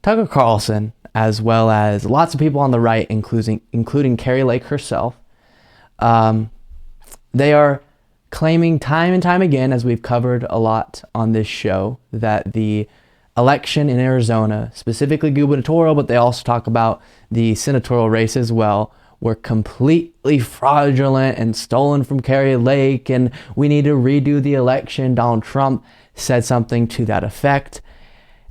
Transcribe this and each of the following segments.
Tucker Carlson, as well as lots of people on the right, including Kari Lake herself, they are claiming time and time again, as we've covered a lot on this show, that the election in Arizona, specifically gubernatorial, but they also talk about the senatorial race as well, were completely fraudulent and stolen from Kari Lake, and we need to redo the election. Donald Trump said something to that effect.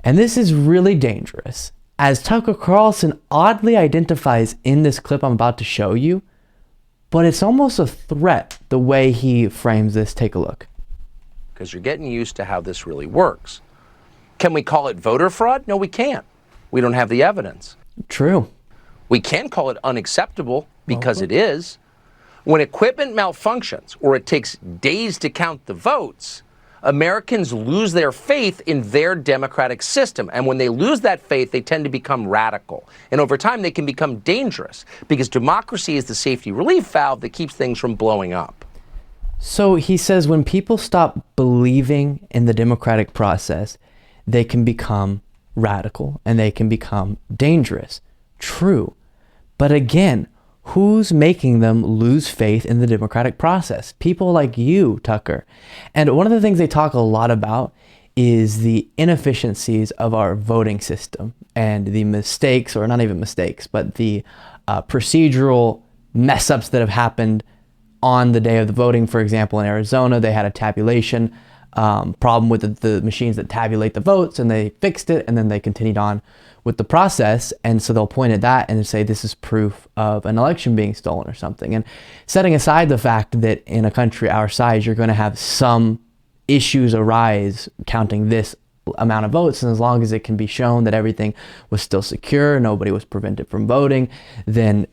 And this is really dangerous, as Tucker Carlson oddly identifies in this clip I'm about to show you, but it's almost a threat the way he frames this. Take a look. Because you're getting used to how this really works. Can we call it voter fraud? No, we can't. We don't have the evidence. True. We can call it unacceptable because it is. When equipment malfunctions or it takes days to count the votes, Americans lose their faith in their democratic system. And when they lose that faith, they tend to become radical. And over time, they can become dangerous because democracy is the safety relief valve that keeps things from blowing up. So he says when people stop believing in the democratic process, they can become radical and they can become dangerous. True. But again, who's making them lose faith in the democratic process? People like you, Tucker. And one of the things they talk a lot about is the inefficiencies of our voting system and the mistakes, or not even mistakes, but the procedural mess ups that have happened on the day of the voting. For example, in Arizona, they had a tabulation problem with the machines that tabulate the votes, and they fixed it, and then they continued on with the process. And so they'll point at that and say this is proof of an election being stolen or something. And setting aside the fact that in a country our size, you're going to have some issues arise counting this amount of votes, and as long as it can be shown that everything was still secure, nobody was prevented from voting, then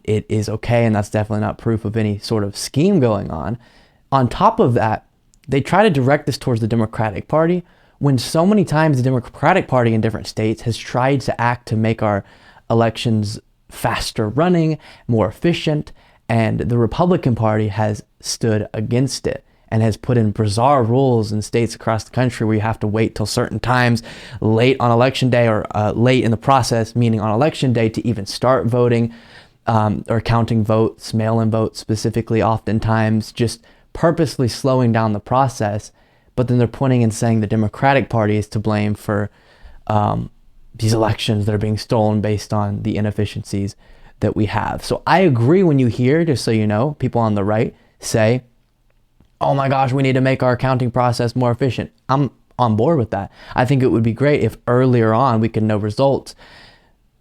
it is okay, and that's definitely not proof of any sort of scheme going on. On top of that, they try to direct this towards the Democratic Party, when so many times the Democratic Party in different states has tried to act to make our elections faster running, more efficient, and the Republican Party has stood against it and has put in bizarre rules in states across the country where you have to wait till certain times late on election day, or late in the process, meaning on election day, to even start voting or counting votes, mail-in votes specifically, oftentimes just purposely slowing down the process. But then they're pointing and saying the Democratic Party is to blame for these elections that are being stolen based on the inefficiencies that we have. So I agree when you hear, just so you know, people on the right say, oh my gosh, we need to make our counting process more efficient. I'm on board with that. I think it would be great if earlier on we could know results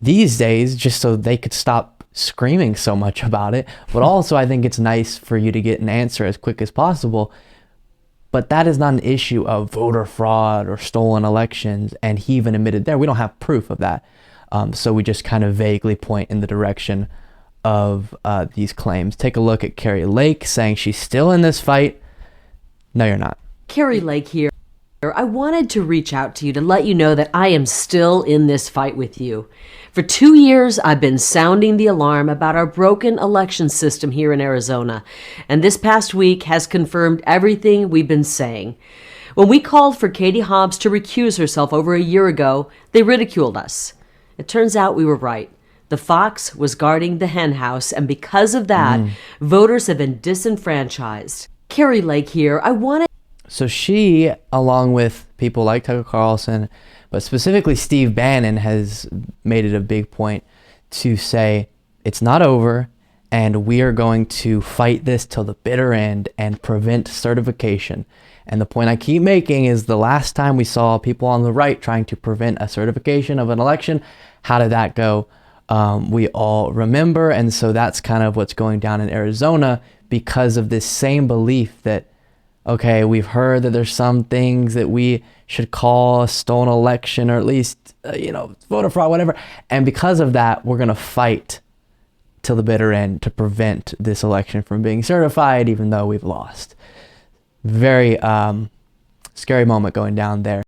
these days, just so they could stop screaming so much about it. But also I think it's nice for you to get an answer as quick as possible. But that is not an issue of voter fraud or stolen elections. And he even admitted there, we don't have proof of that. So we just kind of vaguely point in the direction of these claims. Take a look at Kari Lake saying she's still in this fight. No, you're not. Kari Lake here. I wanted to reach out to you to let you know that I am still in this fight with you. For 2 years, I've been sounding the alarm about our broken election system here in Arizona, and this past week has confirmed everything we've been saying. When we called for Katie Hobbs to recuse herself over a year ago, they ridiculed us. It turns out we were right. The fox was guarding the hen house, and because of that, voters have been disenfranchised. Kari Lake here. I wanted... So she, along with people like Tucker Carlson, but specifically Steve Bannon, has made it a big point to say it's not over, and we are going to fight this till the bitter end and prevent certification. And the point I keep making is the last time we saw people on the right trying to prevent a certification of an election, how did that go? We all remember. And so that's kind of what's going down in Arizona because of this same belief that, okay, we've heard that there's some things that we should call a stolen election, or at least, voter fraud, whatever. And because of that, we're going to fight till the bitter end to prevent this election from being certified, even though we've lost. Very scary moment going down there.